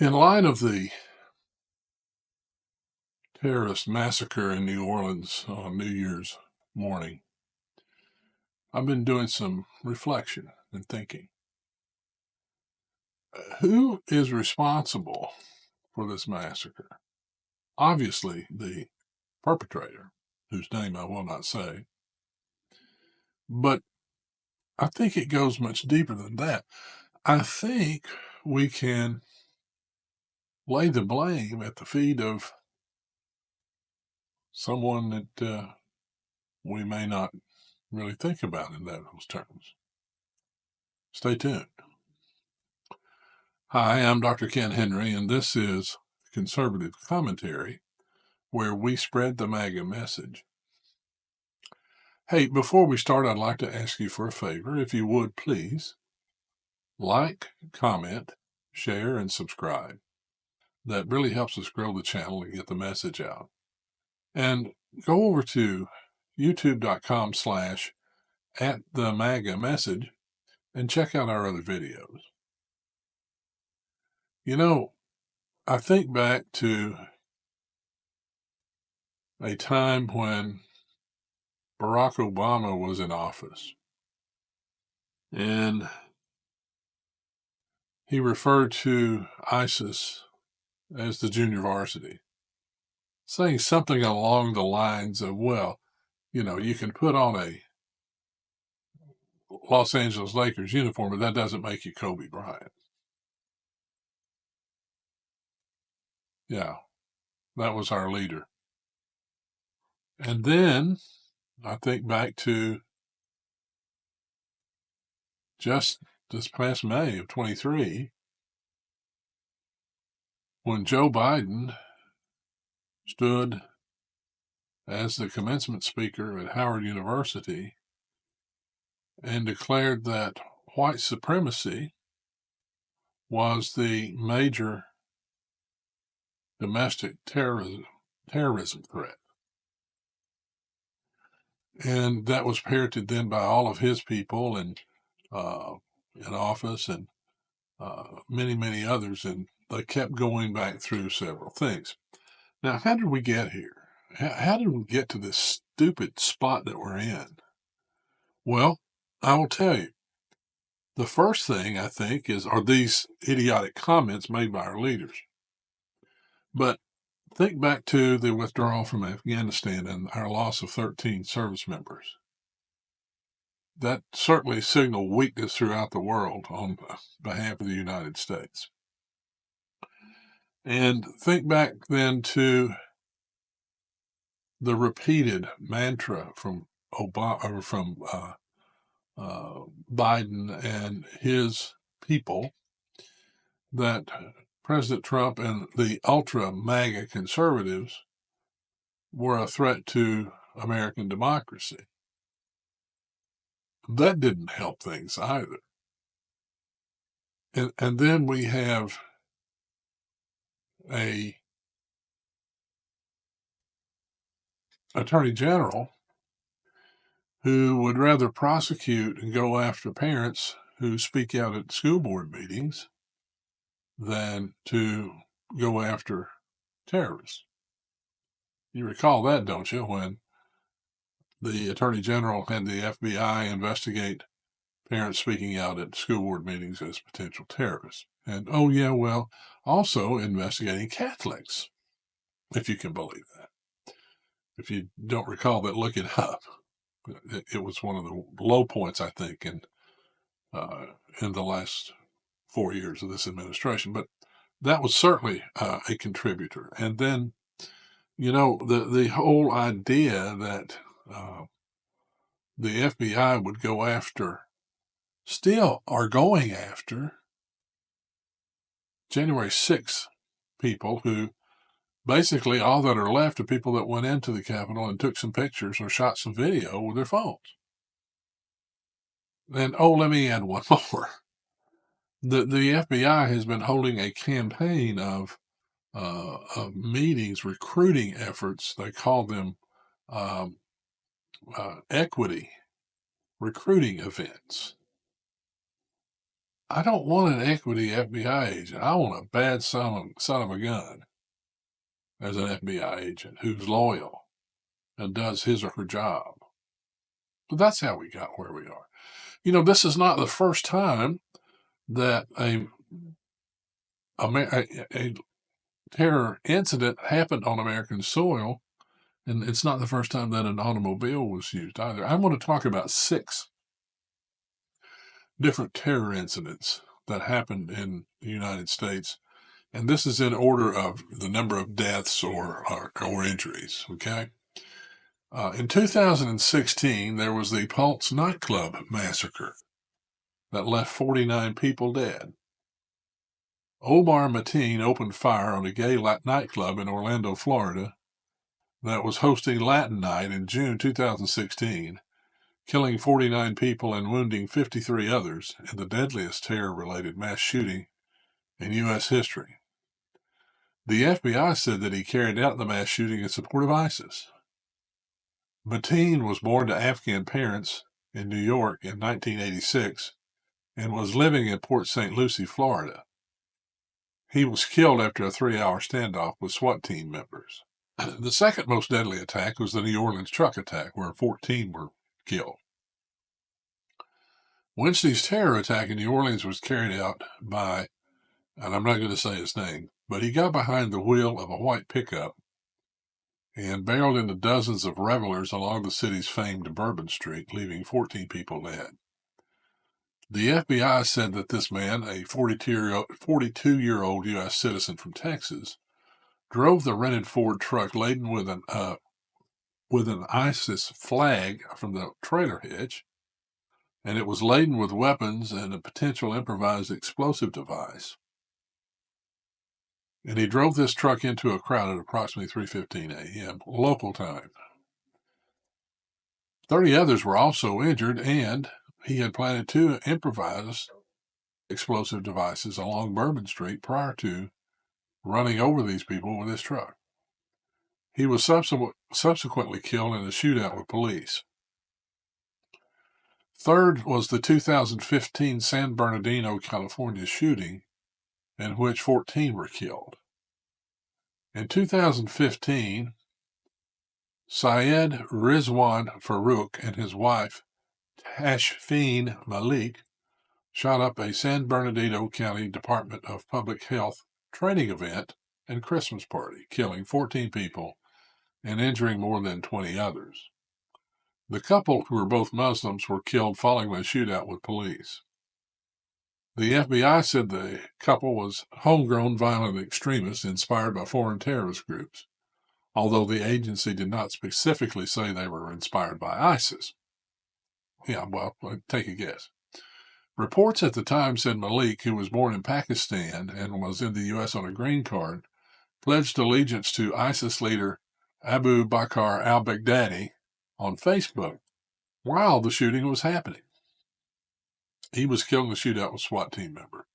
In light of the terrorist massacre in New Orleans on New Year's morning, I've been doing some reflection and thinking. Who is responsible for this massacre? Obviously, the perpetrator, whose name I will not say, but I think it goes much deeper than that. I think we can lay the blame at the feet of someone that we may not really think about in those terms. Stay tuned. Hi, I'm Dr. Ken Henry, and this is Conservative Commentary, where we spread the MAGA message. Hey, before we start, I'd like to ask you for a favor. If you would, please like, comment, share, and subscribe. That really helps us grow the channel and get the message out. And go over to youtube.com/@the-MAGA-message and check out our other videos. You know, I think back to a time when Barack Obama was in office, and he referred to ISIS as the junior varsity, saying something along the lines of, well, you can put on a Los Angeles Lakers uniform, but that doesn't make you Kobe Bryant. Yeah, that was our leader. And then I think back to just this past May of 23, when Joe Biden stood as the commencement speaker at Howard University and declared that white supremacy was the major domestic terrorism threat. And that was parroted then by all of his people and in office and many, many others. And they kept going back through several things. Now, how did we get here? How did we get to this stupid spot that we're in? Well, I will tell you. The first thing I think are these idiotic comments made by our leaders. But think back to the withdrawal from Afghanistan and our loss of 13 service members. That certainly signaled weakness throughout the world on behalf of the United States. And think back then to the repeated mantra from Biden and his people that President Trump and the ultra MAGA conservatives were a threat to American democracy. That didn't help things either. And then we have a attorney general who would rather prosecute and go after parents who speak out at school board meetings than to go after terrorists. You recall that, don't you, when the attorney general had the FBI investigate parents speaking out at school board meetings as potential terrorists. And, oh, yeah, well, also investigating Catholics, if you can believe that. If you don't recall that, look it up. It was one of the low points, I think, in the last 4 years of this administration. But that was certainly a contributor. And then, the whole idea that the FBI would go after, still are going after, January 6th people who basically all that are left are people that went into the Capitol and took some pictures or shot some video with their phones. And, let me add one more. The FBI has been holding a campaign of meetings, recruiting efforts. They call them equity recruiting events. I don't want an equity FBI agent. I want a bad son of a gun as an FBI agent who's loyal and does his or her job. But that's how we got where we are. This is not the first time that a terror incident happened on American soil, and it's not the first time that an automobile was used either. I want to talk about 6 different terror incidents that happened in the United States, and this is in order of the number of deaths or injuries. Okay. In 2016, there was the Pulse nightclub massacre that left 49 people dead. Omar Mateen opened fire on a gay nightclub in Orlando, Florida, that was hosting Latin Night in June 2016, killing 49 people and wounding 53 others in the deadliest terror-related mass shooting in U.S. history. The FBI said that he carried out the mass shooting in support of ISIS. Mateen was born to Afghan parents in New York in 1986 and was living in Port St. Lucie, Florida. He was killed after a 3-hour standoff with SWAT team members. The second most deadly attack was the New Orleans truck attack, where 14 were killed. Wednesday's terror attack in New Orleans was carried out by, and I'm not going to say his name, but he got behind the wheel of a white pickup and barreled into dozens of revelers along the city's famed Bourbon Street, leaving 14 people dead. The FBI said that this man, a 42-year-old U.S. citizen from Texas, drove the rented Ford truck laden with an ISIS flag from the trailer hitch, and it was laden with weapons and a potential improvised explosive device. And he drove this truck into a crowd at approximately 3:15 a.m. local time. 30 others were also injured, and he had planted 2 improvised explosive devices along Bourbon Street prior to running over these people with his truck. He was subsequently killed in a shootout with police. Third was the 2015 San Bernardino, California shooting, in which 14 were killed. In 2015, Syed Rizwan Farouk and his wife, Tashfeen Malik, shot up a San Bernardino County Department of Public Health training event and Christmas party, killing 14 people and injuring more than 20 others. The couple, who were both Muslims, were killed following a shootout with police. The FBI said the couple was homegrown violent extremists inspired by foreign terrorist groups, although the agency did not specifically say they were inspired by ISIS. Yeah, well, take a guess. Reports at the time said Malik, who was born in Pakistan and was in the U.S. on a green card, pledged allegiance to ISIS leader Abu Bakr al-Baghdadi on Facebook while the shooting was happening. He was killed in the shootout with a SWAT team member.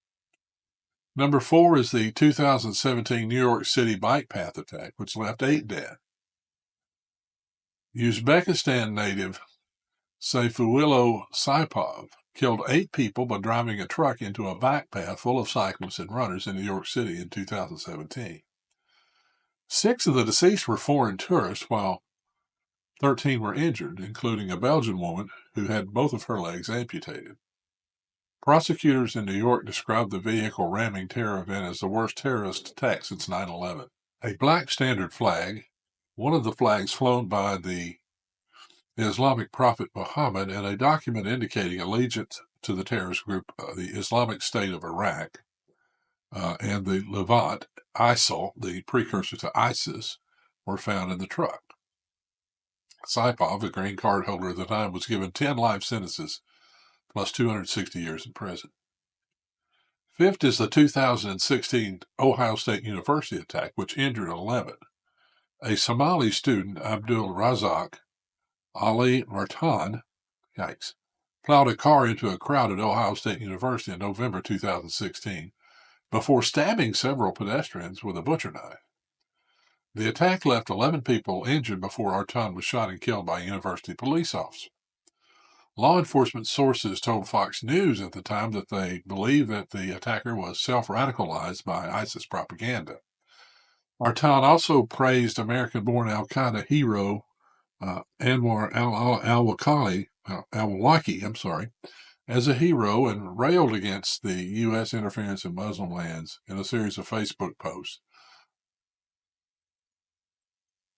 Number 4 is the 2017 New York City bike path attack, which left 8 dead. Uzbekistan native Sayfullo Saipov killed 8 people by driving a truck into a bike path full of cyclists and runners in New York City in 2017. 6 of the deceased were foreign tourists, while 13 were injured, including a Belgian woman who had both of her legs amputated. Prosecutors in New York described the vehicle ramming terror event as the worst terrorist attack since 9/11. A black standard flag, one of the flags flown by the Islamic prophet Muhammad, and a document indicating allegiance to the terrorist group, the Islamic State of Iraq, and the Levant, ISIL, the precursor to ISIS, were found in the truck. Saipov, the green card holder at the time, was given 10 life sentences plus 260 years in prison. 5th is the 2016 Ohio State University attack, which injured 11. A Somali student, Abdul Razak Ali Martan, plowed a car into a crowd at Ohio State University in November 2016 before stabbing several pedestrians with a butcher knife. The attack left 11 people injured before Artan was shot and killed by a university police officer. Law enforcement sources told Fox News at the time that they believed that the attacker was self-radicalized by ISIS propaganda. Our town also praised American-born al-Qaeda hero Anwar al-Awlaki, as a hero and railed against the U.S. interference in Muslim lands in a series of Facebook posts.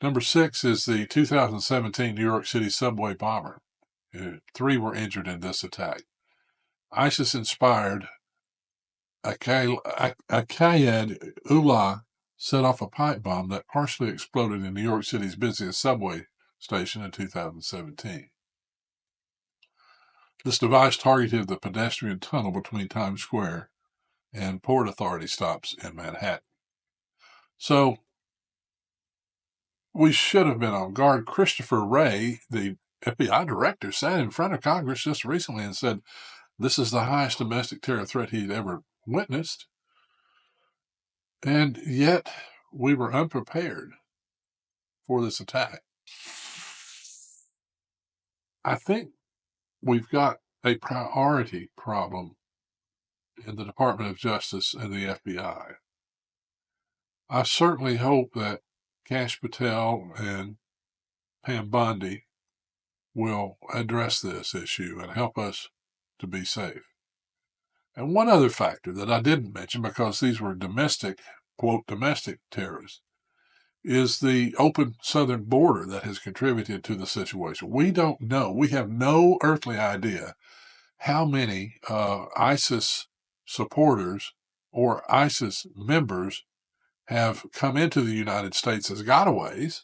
Number 6 is the 2017 New York City subway bomber. 3 were injured in this attack. ISIS-inspired Akayed Ullah set off a pipe bomb that partially exploded in New York City's busiest subway station in 2017. This device targeted the pedestrian tunnel between Times Square and Port Authority stops in Manhattan. So, we should have been on guard. Christopher Wray, the FBI director, sat in front of Congress just recently and said this is the highest domestic terror threat he'd ever witnessed. And yet, we were unprepared for this attack. I think we've got a priority problem in the Department of Justice and the FBI. I certainly hope that Kash Patel and Pam Bondi will address this issue and help us to be safe. And one other factor that I didn't mention, because these were domestic, quote, domestic terrorists, is the open southern border that has contributed to the situation. We don't know. We have no earthly idea how many ISIS supporters or ISIS members have come into the United States as gotaways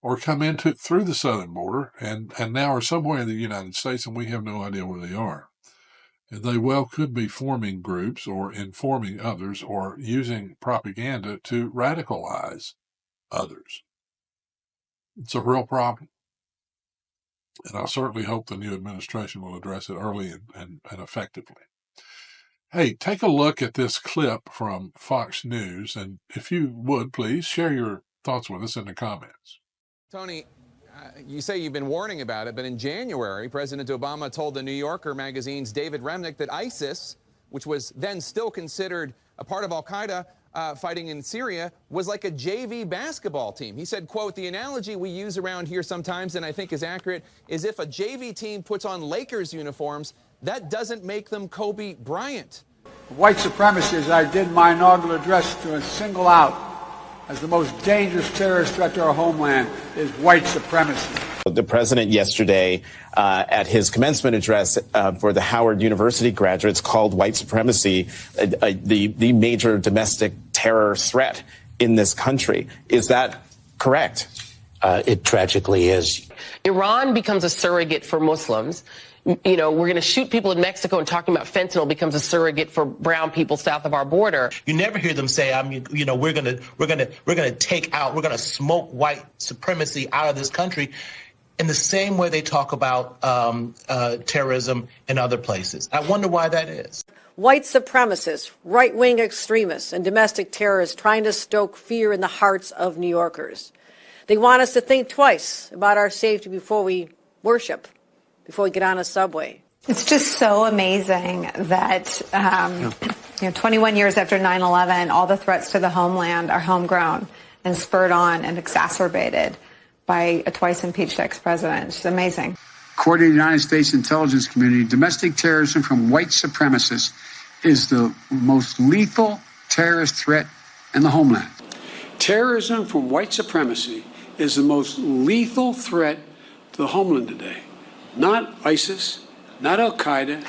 or come into through the southern border and now are somewhere in the United States, and we have no idea where they are. And they well could be forming groups or informing others or using propaganda to radicalize others. It's a real problem. And I certainly hope the new administration will address it early and effectively. Hey, take a look at this clip from Fox News, and if you would, please share your thoughts with us in the comments. Tony, you say you've been warning about it, but in January, President Obama told the New Yorker magazine's David Remnick that ISIS, which was then still considered a part of al-Qaeda fighting in Syria, was like a JV basketball team. He said, quote, the analogy we use around here sometimes, and I think is accurate, is if a JV team puts on Lakers uniforms, that doesn't make them Kobe Bryant. White supremacists I did my inaugural address to single out as the most dangerous terrorist threat to our homeland is white supremacy. The president yesterday at his commencement address for the Howard University graduates called white supremacy the major domestic terror threat in this country. Is that correct? It tragically is. Iran becomes a surrogate for Muslims. You know, we're going to shoot people in Mexico, and talking about fentanyl becomes a surrogate for brown people south of our border. You never hear them say, we're going to smoke white supremacy out of this country in the same way they talk about terrorism in other places. I wonder why that is. White supremacists, right-wing extremists, and domestic terrorists trying to stoke fear in the hearts of New Yorkers. They want us to think twice about our safety before we worship, before we get on a subway. It's just so amazing that, 21 years after 9/11, all the threats to the homeland are homegrown and spurred on and exacerbated by a twice impeached ex-president. It's amazing. According to the United States intelligence community, domestic terrorism from white supremacists is the most lethal terrorist threat in the homeland. Terrorism from white supremacy is the most lethal threat to the homeland today. Not ISIS, not al-Qaeda,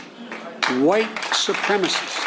white supremacists.